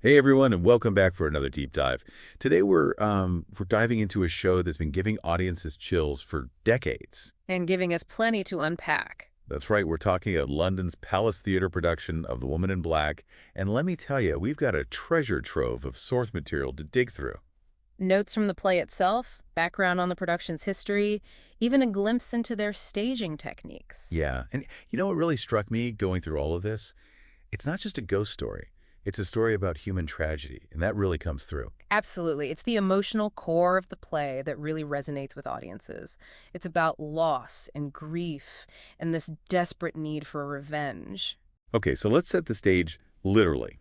Hey everyone, and welcome back for another deep dive. Today we're diving into a show that's been giving audiences chills for decades. And giving us plenty to unpack. That's right, we're talking about London's Palace Theatre production of The Woman in Black, and let me tell you, we've got a treasure trove of source material to dig through. Notes from the play itself, background on the production's history, even a glimpse into their staging techniques. Yeah, and you know what really struck me going through all of this? It's not just a ghost story. It's a story about human tragedy, and that really comes through. Absolutely. It's the emotional core of the play that really resonates with audiences. It's about loss and grief and this desperate need for revenge. Okay, so let's set the stage literally.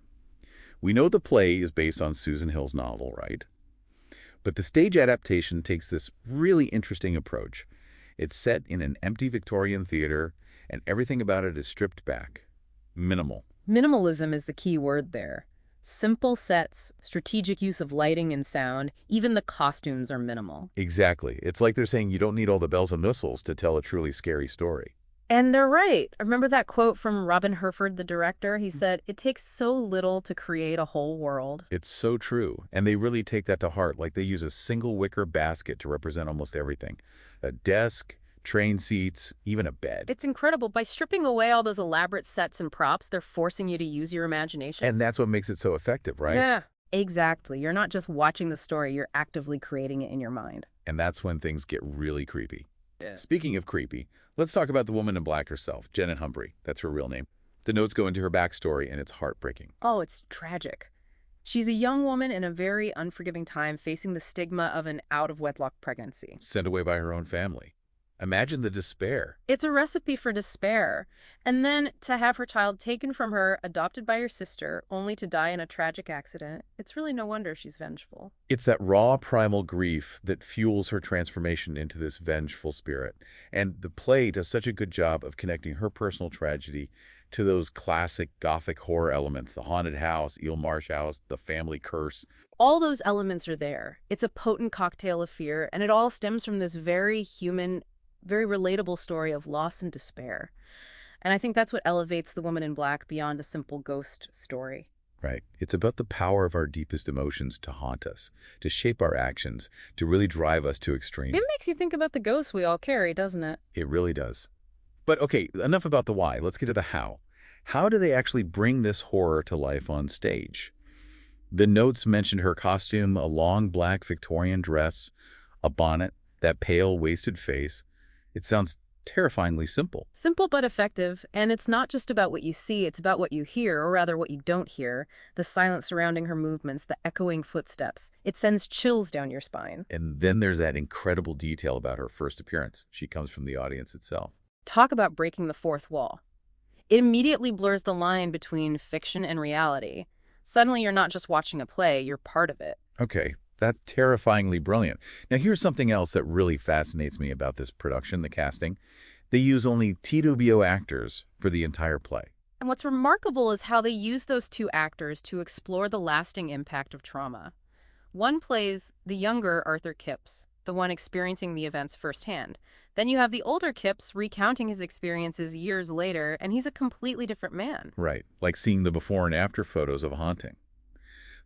We know the play is based on Susan Hill's novel, right? But the stage adaptation takes this really interesting approach. It's set in an empty Victorian theater, and everything about it is stripped back. Minimal. Minimalism is the key word there. Simple sets, strategic use of lighting and sound, even the costumes are minimal. Exactly. It's like they're saying you don't need all the bells and whistles to tell a truly scary story. And they're right. I remember that quote from Robin Herford, the director. He said, "It takes so little to create a whole world." It's so true. And they really take that to heart. Like they use a single wicker basket to represent almost everything. A desk, train seats, even a bed. It's incredible. By stripping away all those elaborate sets and props, they're forcing you to use your imagination. And that's what makes it so effective, right? Yeah, exactly. You're not just watching the story, you're actively creating it in your mind. And that's when things get really creepy. Yeah. Speaking of creepy, let's talk about the woman in black herself, Janet Humphrey. That's her real name. The notes go into her backstory, and it's heartbreaking. Oh, it's tragic. She's a young woman in a very unforgiving time facing the stigma of an out-of-wedlock pregnancy. Sent away by her own family. Imagine the despair. It's a recipe for despair. And then to have her child taken from her, adopted by her sister, only to die in a tragic accident, it's really no wonder she's vengeful. It's that raw primal grief that fuels her transformation into this vengeful spirit. And the play does such a good job of connecting her personal tragedy to those classic Gothic horror elements, the haunted house, Eel Marsh house, the family curse. All those elements are there. It's a potent cocktail of fear, and it all stems from this very human, very relatable story of loss and despair. And I think that's what elevates The Woman in Black beyond a simple ghost story. Right. It's about the power of our deepest emotions to haunt us, to shape our actions, to really drive us to extreme. It makes you think about the ghosts we all carry, doesn't it? It really does. But okay, enough about the why. Let's get to the how. How do they actually bring this horror to life on stage? The notes mentioned her costume, a long black Victorian dress, a bonnet, that pale, wasted face. It sounds terrifyingly simple. Simple but effective, and it's not just about what you see, it's about what you hear, or rather what you don't hear. The silence surrounding her movements, the echoing footsteps. It sends chills down your spine. And then there's that incredible detail about her first appearance. She comes from the audience itself. Talk about breaking the fourth wall. It immediately blurs the line between fiction and reality. Suddenly you're not just watching a play, you're part of it. Okay, that's terrifyingly brilliant. Now here's something else that really fascinates me about this production, the casting. They use only T2BO actors for the entire play. And what's remarkable is how they use those two actors to explore the lasting impact of trauma. One plays the younger Arthur Kipps, the one experiencing the events firsthand. Then you have the older Kipps recounting his experiences years later, and he's a completely different man. Right, like seeing the before and after photos of a haunting.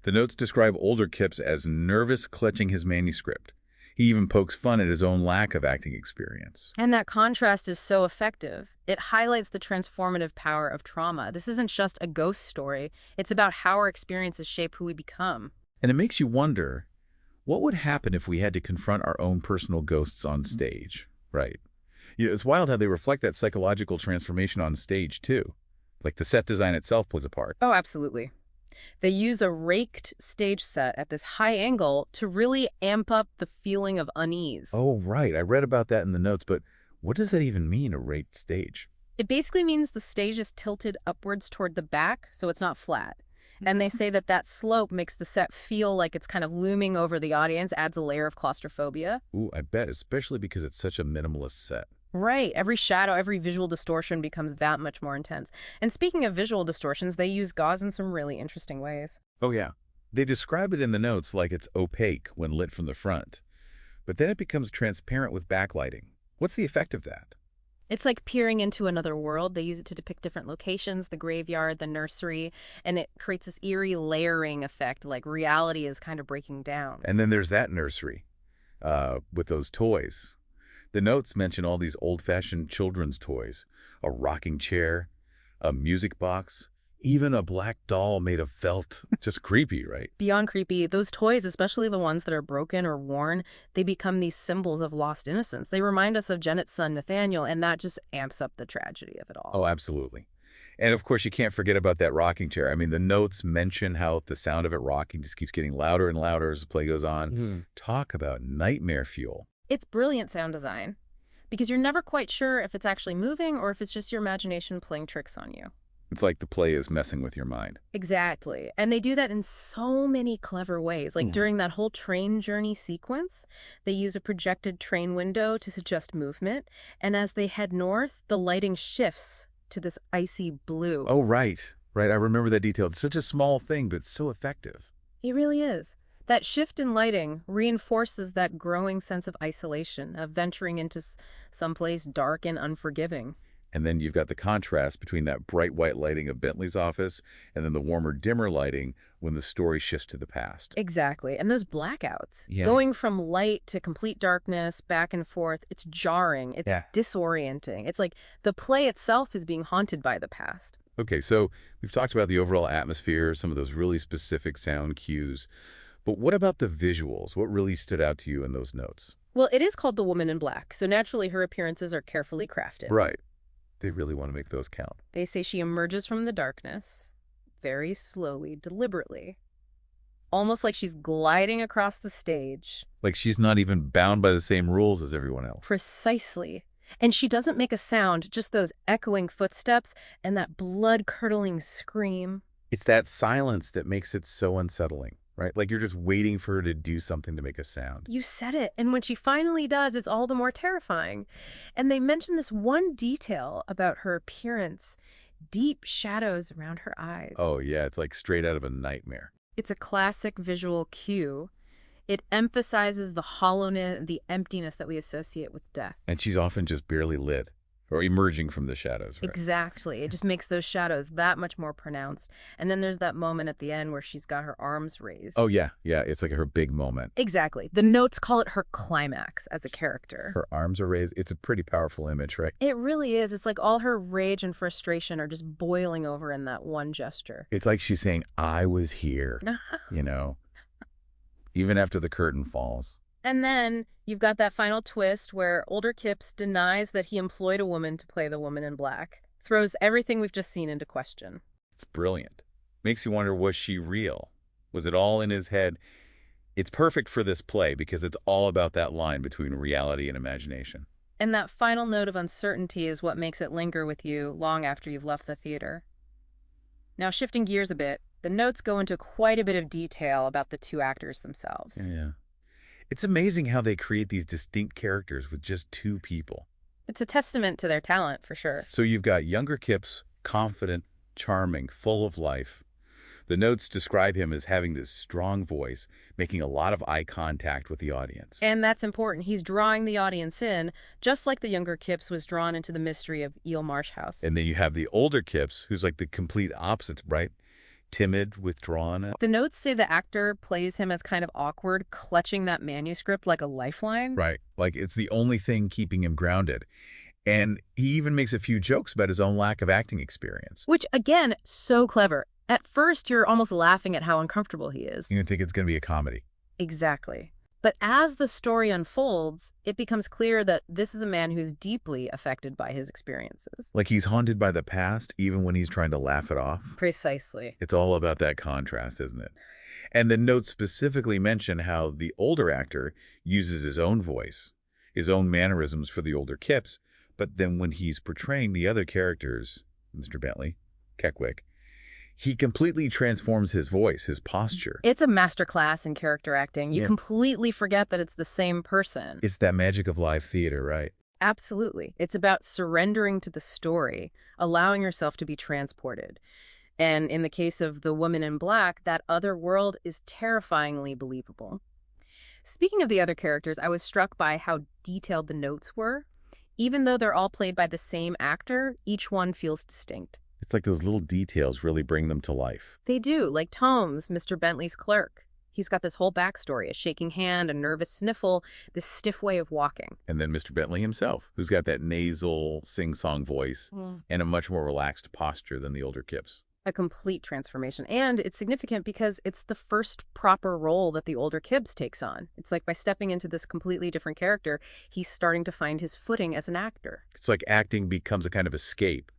The notes describe older Kipps as nervous, clutching his manuscript. He even pokes fun at his own lack of acting experience. And that contrast is so effective. It highlights the transformative power of trauma. This isn't just a ghost story. It's about how our experiences shape who we become. And it makes you wonder, what would happen if we had to confront our own personal ghosts on stage? Right. You know, it's wild how they reflect that psychological transformation on stage, too. Like the set design itself plays a part. Oh, absolutely. They use a raked stage set at this high angle to really amp up the feeling of unease. Oh, right. I read about that in the notes, but what does that even mean, a raked stage? It basically means the stage is tilted upwards toward the back, so it's not flat. And they say that that slope makes the set feel like it's kind of looming over the audience, adds a layer of claustrophobia. Ooh, I bet, especially because it's such a minimalist set. Right. Every shadow, every visual distortion becomes that much more intense. And speaking of visual distortions, they use gauze in some really interesting ways. Oh, yeah. They describe it in the notes like it's opaque when lit from the front. But then it becomes transparent with backlighting. What's the effect of that? It's like peering into another world. They use it to depict different locations, the graveyard, the nursery, and it creates this eerie layering effect, like reality is kind of breaking down. And then there's that nursery with those toys. The notes mention all these old-fashioned children's toys, a rocking chair, a music box, even a black doll made of felt. Just creepy, right? Beyond creepy, those toys, especially the ones that are broken or worn, they become these symbols of lost innocence. They remind us of Janet's son, Nathaniel, and that just amps up the tragedy of it all. Oh, absolutely. And of course, you can't forget about that rocking chair. I mean, the notes mention how the sound of it rocking just keeps getting louder and louder as the play goes on. Talk about nightmare fuel. It's brilliant sound design, because you're never quite sure if it's actually moving or if it's just your imagination playing tricks on you. It's like the play is messing with your mind. Exactly. And they do that in so many clever ways. Like during that whole train journey sequence, they use a projected train window to suggest movement. And as they head north, the lighting shifts to this icy blue. Oh, right. Right. I remember that detail. It's such a small thing, but so effective. It really is. That shift in lighting reinforces that growing sense of isolation, of venturing into someplace dark and unforgiving. And then you've got the contrast between that bright white lighting of Bentley's office and then the warmer, dimmer lighting when the story shifts to the past. Exactly. And those blackouts, Yeah. going from light to complete darkness, back and forth, it's jarring, it's Yeah. disorienting. It's like the play itself is being haunted by the past. Okay, so we've talked about the overall atmosphere, some of those really specific sound cues. But what about the visuals? What really stood out to you in those notes? Well, it is called The Woman in Black, so naturally her appearances are carefully crafted. Right. They really want to make those count. They say she emerges from the darkness, very slowly, deliberately, almost like she's gliding across the stage. Like she's not even bound by the same rules as everyone else. Precisely. And she doesn't make a sound, just those echoing footsteps and that blood-curdling scream. It's that silence that makes it so unsettling, right? Like you're just waiting for her to do something to make a sound. You said it. And when she finally does, it's all the more terrifying. And they mention this one detail about her appearance, deep shadows around her eyes. Oh, yeah, it's like straight out of a nightmare. It's a classic visual cue. It emphasizes the hollowness and the emptiness that we associate with death. And she's often just barely lit or emerging from the shadows, right? Exactly. It just makes those shadows that much more pronounced. And then there's that moment at the end where she's got her arms raised. Oh, yeah. Yeah, it's like her big moment. Exactly. The notes call it her climax as a character. Her arms are raised. It's a pretty powerful image, right? It really is. It's like all her rage and frustration are just boiling over in that one gesture. It's like she's saying, I was here, you know, even after the curtain falls. And then you've got that final twist where older Kipps denies that he employed a woman to play the Woman in Black, throws everything we've just seen into question. It's brilliant. Makes you wonder, was she real? Was it all in his head? It's perfect for this play because it's all about that line between reality and imagination. And that final note of uncertainty is what makes it linger with you long after you've left the theater. Now, shifting gears a bit, the notes go into quite a bit of detail about the two actors themselves. Yeah. It's amazing how they create these distinct characters with just two people. It's a testament to their talent, for sure. So you've got younger Kipps, confident, charming, full of life. The notes describe him as having this strong voice, making a lot of eye contact with the audience. And that's important. He's drawing the audience in, just like the younger Kipps was drawn into the mystery of Eel Marsh House. And then you have the older Kipps, who's like the complete opposite, right? Timid, withdrawn. The notes say the actor plays him as kind of awkward, clutching that manuscript like a lifeline. Right. Like it's the only thing keeping him grounded. And he even makes a few jokes about his own lack of acting experience. Which, again, so clever. At first, you're almost laughing at how uncomfortable he is. You think it's going to be a comedy. Exactly. But as the story unfolds, it becomes clear that this is a man who's deeply affected by his experiences. Like he's haunted by the past, even when he's trying to laugh it off. Precisely. It's all about that contrast, isn't it? And the notes specifically mention how the older actor uses his own voice, his own mannerisms for the older Kipps, but then when he's portraying the other characters, Mr. Bentley, Keckwick, he completely transforms his voice, his posture. It's a masterclass in character acting. You Yeah. completely forget that it's the same person. It's that magic of live theater, right? Absolutely. It's about surrendering to the story, allowing yourself to be transported. And in the case of The Woman in Black, that other world is terrifyingly believable. Speaking of the other characters, I was struck by how detailed the notes were. Even though they're all played by the same actor, each one feels distinct. It's like those little details really bring them to life. They do, like Tomes, Mr. Bentley's clerk. He's got this whole backstory, a shaking hand, a nervous sniffle, this stiff way of walking. And then Mr. Bentley himself, who's got that nasal, sing-song voice and a much more relaxed posture than the older Kipps. A complete transformation. And it's significant because it's the first proper role that the older Kipps takes on. It's like by stepping into this completely different character, he's starting to find his footing as an actor. It's like acting becomes a kind of escape,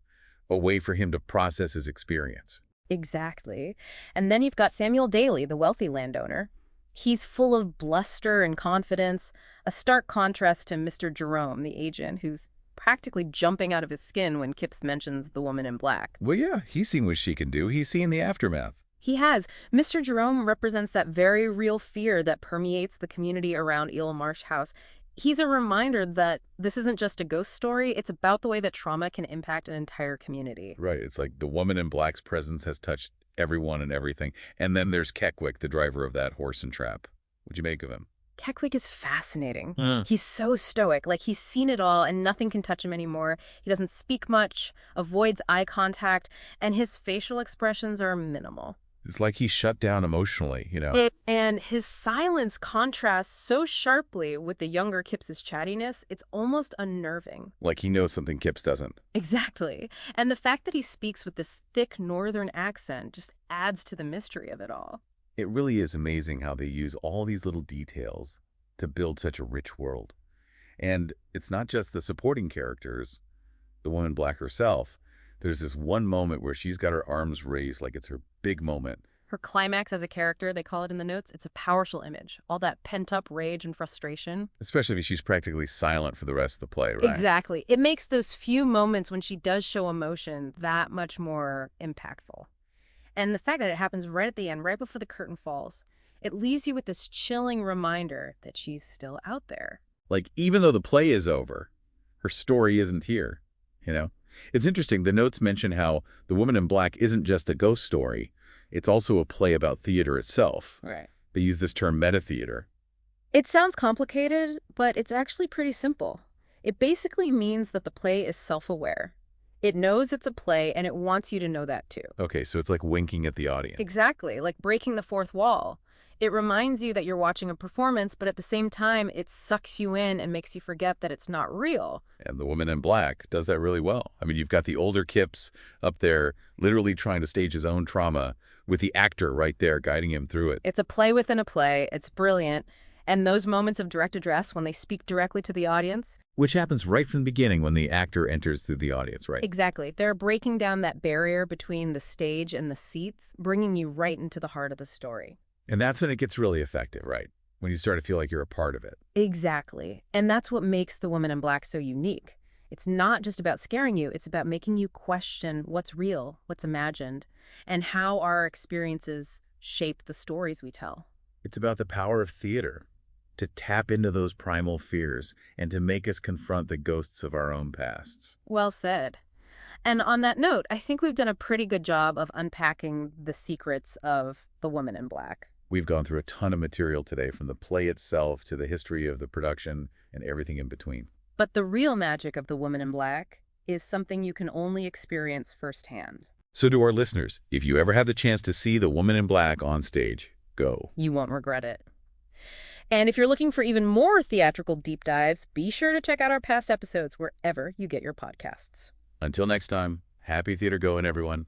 a way for him to process his experience. Exactly. And then you've got Samuel Daly, the wealthy landowner. He's full of bluster and confidence, a stark contrast to Mr. Jerome, the agent, who's practically jumping out of his skin when Kipps mentions the woman in black. Well, yeah, he's seen what she can do. He's seen the aftermath. He has. Mr. Jerome represents that very real fear that permeates the community around Eel Marsh House. He's a reminder that this isn't just a ghost story, it's about the way that trauma can impact an entire community. Right. It's like the woman in black's presence has touched everyone and everything. And then there's Keckwick, the driver of that horse and trap. What'd you make of him? Keckwick is fascinating. He's so stoic, like he's seen it all and nothing can touch him anymore. He doesn't speak much, avoids eye contact, and his facial expressions are minimal. It's like he's shut down emotionally, you know. And his silence contrasts so sharply with the younger Kipps's chattiness, it's almost unnerving. Like he knows something Kipps doesn't. Exactly. And the fact that he speaks with this thick northern accent just adds to the mystery of it all. It really is amazing how they use all these little details to build such a rich world. And it's not just the supporting characters, the woman in black herself. There's this one moment where she's got her arms raised like it's her big moment. Her climax as a character, they call it in the notes, it's a powerful image. All that pent-up rage and frustration. Especially if she's practically silent for the rest of the play, right? Exactly. It makes those few moments when she does show emotion that much more impactful. And the fact that it happens right at the end, right before the curtain falls, it leaves you with this chilling reminder that she's still out there. Like, even though the play is over, her story isn't here, you know? It's interesting, the notes mention how The Woman in Black isn't just a ghost story. It's also a play about theater itself. Right. They use this term meta-theater. It sounds complicated, but it's actually pretty simple. It basically means that the play is self-aware. It knows it's a play, and it wants you to know that too. Okay, so it's like winking at the audience. Exactly, like breaking the fourth wall. It reminds you that you're watching a performance, but at the same time, it sucks you in and makes you forget that it's not real. And The Woman in Black does that really well. I mean, you've got the older Kipps up there literally trying to stage his own trauma with the actor right there guiding him through it. It's a play within a play. It's brilliant. And those moments of direct address when they speak directly to the audience. Which happens right from the beginning when the actor enters through the audience, right? Exactly. They're breaking down that barrier between the stage and the seats, bringing you right into the heart of the story. And that's when it gets really effective, right? When you start to feel like you're a part of it. Exactly. And that's what makes The Woman in Black so unique. It's not just about scaring you, it's about making you question what's real, what's imagined, and how our experiences shape the stories we tell. It's about the power of theater, to tap into those primal fears and to make us confront the ghosts of our own pasts. Well said. And on that note, I think we've done a pretty good job of unpacking the secrets of The Woman in Black. We've gone through a ton of material today, from the play itself to the history of the production and everything in between. But the real magic of The Woman in Black is something you can only experience firsthand. So to our listeners, if you ever have the chance to see The Woman in Black on stage, go. You won't regret it. And if you're looking for even more theatrical deep dives, be sure to check out our past episodes wherever you get your podcasts. Until next time, happy theater going, everyone.